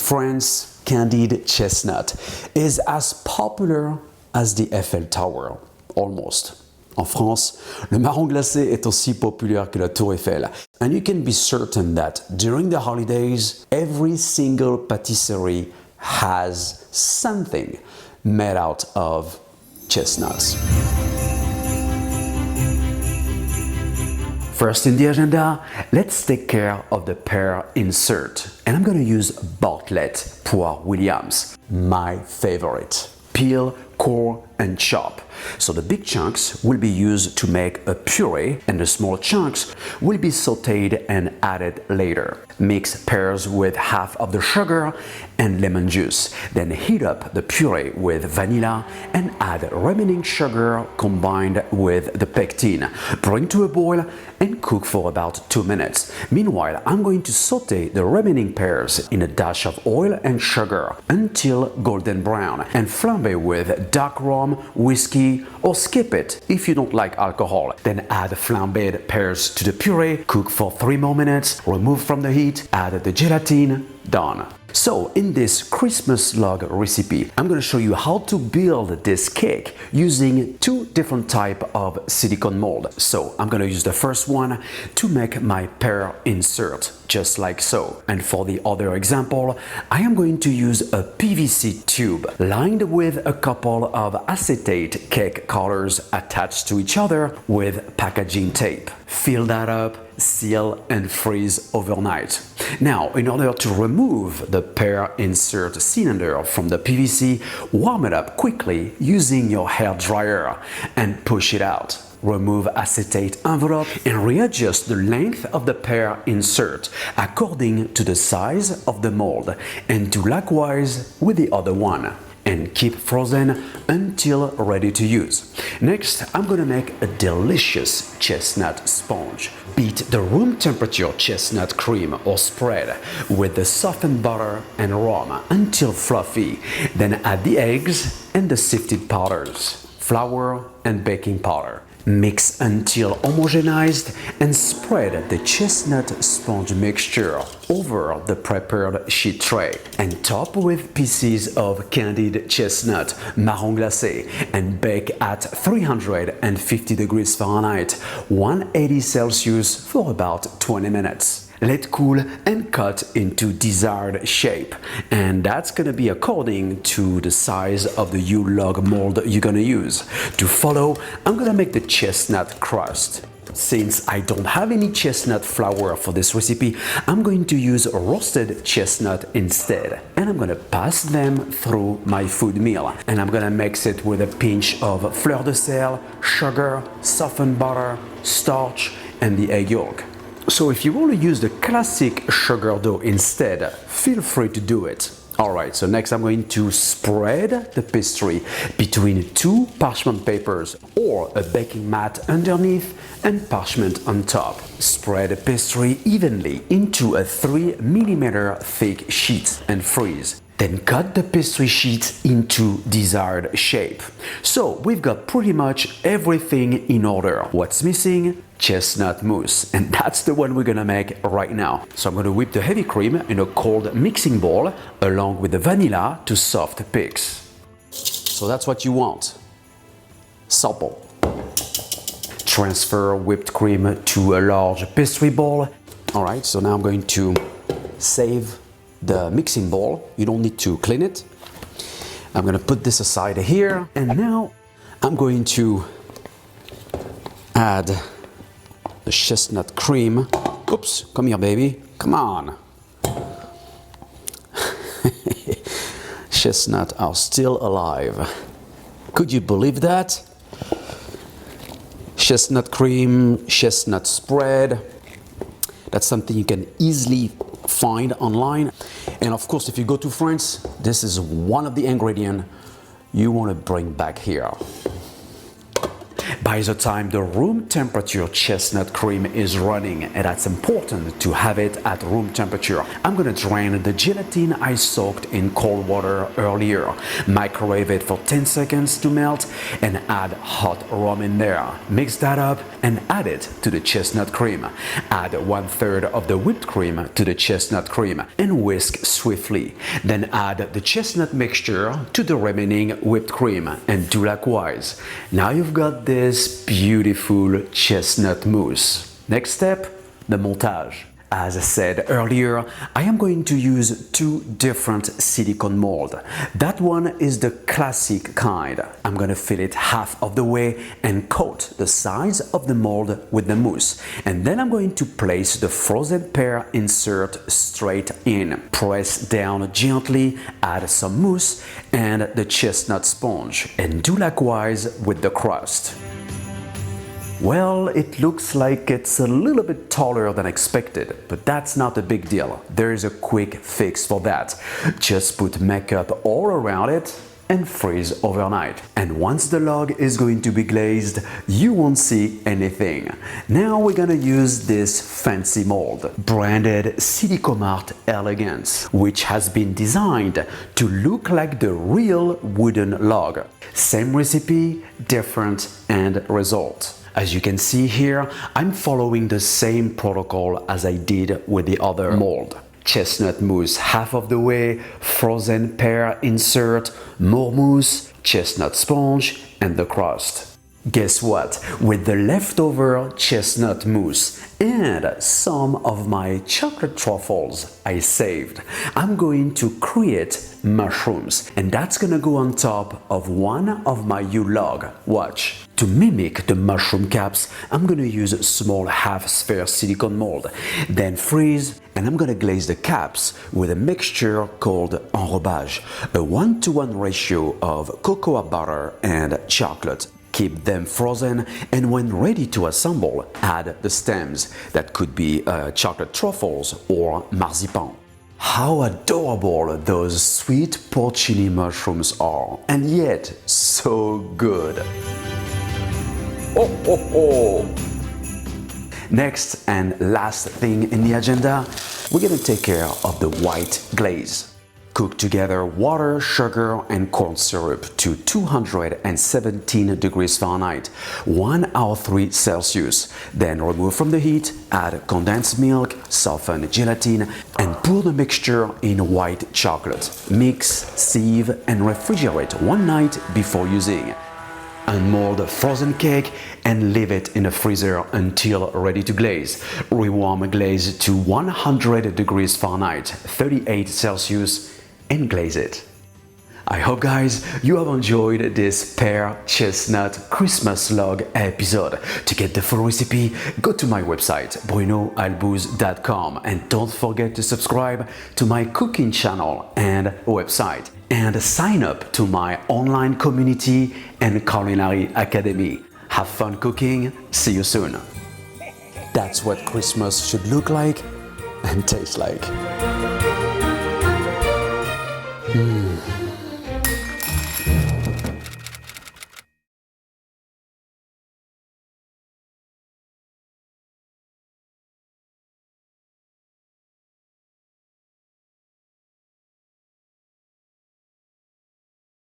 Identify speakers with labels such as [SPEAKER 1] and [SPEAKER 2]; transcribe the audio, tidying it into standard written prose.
[SPEAKER 1] France, candied chestnut is as popular as the Eiffel Tower, almost. En France, le marron glacé est aussi populaire que la Tour Eiffel. And you can be certain that during the holidays, every single patisserie has something made out of chestnuts. First in the agenda, let's take care of the pear insert. And I'm going to use Bartlett Poire Williams, my favorite. Peel, core, and chop. So the big chunks will be used to make a puree and the small chunks will be sauteed and added later. Mix pears with half of the sugar and lemon juice. Then heat up the puree with vanilla and add remaining sugar combined with the pectin. Bring to a boil and cook for about 2 minutes. Meanwhile, I'm going to saute the remaining pears in a dash of oil and sugar until golden brown and flambe with dark rum, whiskey, or skip it if you don't like alcohol. Then add flambéed pears to the puree, cook for 3 more minutes, remove from the heat, add the gelatin, done. So in this Christmas log recipe, I'm going to show you how to build this cake using 2 different types of silicone mold. So I'm going to use the first one to make my pear insert, just like so. And for the other example, I am going to use a PVC tube lined with a couple of acetate cake cutters attached to each other with packaging tape. Fill that up, seal and freeze overnight. Now, in order to remove the pear insert cylinder from the PVC, warm it up quickly using your hair dryer and push it out. Remove acetate envelope and readjust the length of the pear insert according to the size of the mold, and do likewise with the other one. And keep frozen until ready to use. Next, I'm gonna make a delicious chestnut sponge. Beat the room temperature chestnut cream or spread with the softened butter and rum until fluffy. Then add the eggs and the sifted powders, flour and baking powder. Mix until homogenized and spread the chestnut sponge mixture over the prepared sheet tray and top with pieces of candied chestnut marron glacé and bake at 350 degrees Fahrenheit, 180 Celsius for about 20 minutes. Let cool and cut into desired shape, and that's gonna be according to the size of the Yule log mold you're gonna use. To follow, I'm gonna make the chestnut crust. Since I don't have any chestnut flour for this recipe, I'm going to use roasted chestnut instead. And I'm gonna pass them through my food mill. And I'm gonna mix it with a pinch of fleur de sel, sugar, softened butter, starch, and the egg yolk. So if you want to use the classic sugar dough instead, feel free to do it. Alright, so next I'm going to spread the pastry between 2 parchment papers or a baking mat underneath and parchment on top. Spread the pastry evenly into a 3 mm thick sheet and freeze. Then cut the pastry sheet into desired shape. So we've got pretty much everything in order. What's missing? Chestnut mousse, and that's the one we're gonna make right now. So I'm gonna whip the heavy cream in a cold mixing bowl along with the vanilla to soft peaks. So that's what you want. Supple. Transfer whipped cream to a large pastry bowl. Alright, so now I'm going to save the mixing bowl. You don't need to clean it. I'm gonna put this aside here, and now I'm going to add the chestnut cream. Oops, come here, baby. Come on. Chestnuts are still alive. Could you believe that? Chestnut cream, chestnut spread. That's something you can easily find online. And of course, if you go to France, this is one of the ingredients you want to bring back here. By the time the room temperature chestnut cream is running, and that's important to have it at room temperature, I'm gonna drain the gelatin I soaked in cold water earlier, microwave it for 10 seconds to melt, and add hot rum in there. Mix that up and add it to the chestnut cream. Add 1/3 of the whipped cream to the chestnut cream and whisk swiftly. Then add the chestnut mixture to the remaining whipped cream and do likewise. Now you've got this beautiful chestnut mousse. Next step, the montage. As I said earlier, I am going to use two different silicone molds. That one is the classic kind. I'm gonna fill it half of the way and coat the sides of the mold with the mousse. And then I'm going to place the frozen pear insert straight in. Press down gently, add some mousse and the chestnut sponge, and do likewise with the crust. Well, it looks like it's a little bit taller than expected, but that's not a big deal. There is a quick fix for that. Just put makeup all around it and freeze overnight. And once the log is going to be glazed, you won't see anything. Now we're gonna use this fancy mold, branded Silicomart Elegance, which has been designed to look like the real wooden log. Same recipe, different end result. As you can see here, I'm following the same protocol as I did with the other mold. Chestnut mousse half of the way, frozen pear insert, more mousse, chestnut sponge, and the crust. Guess what? With the leftover chestnut mousse and some of my chocolate truffles I saved, I'm going to create mushrooms, and that's gonna go on top of one of my Yule log. Watch. To mimic the mushroom caps, I'm gonna use a small half-sphere silicone mold, then freeze, and I'm gonna glaze the caps with a mixture called enrobage, a 1-to-1 ratio of cocoa butter and chocolate. Keep them frozen, and when ready to assemble, add the stems. That could be chocolate truffles or marzipan. How adorable those sweet porcini mushrooms are, and yet so good. Oh, oh, oh. Next and last thing in the agenda, we're gonna take care of the white glaze. Cook together water, sugar, and corn syrup to 217 degrees Fahrenheit, 1 hour 3 Celsius. Then remove from the heat, add condensed milk, soften gelatin, and pour the mixture in white chocolate. Mix, sieve, and refrigerate one night before using. Unmold the frozen cake and leave it in the freezer until ready to glaze. Rewarm glaze to 100 degrees Fahrenheit, 38 Celsius, and glaze it. I hope, guys, you have enjoyed this Pear-Chestnut Christmas log episode. To get the full recipe, go to my website, brunoalbouze.com, and don't forget to subscribe to my cooking channel and website, and sign up to my online community and culinary academy. Have fun cooking, see you soon. That's what Christmas should look like and taste like.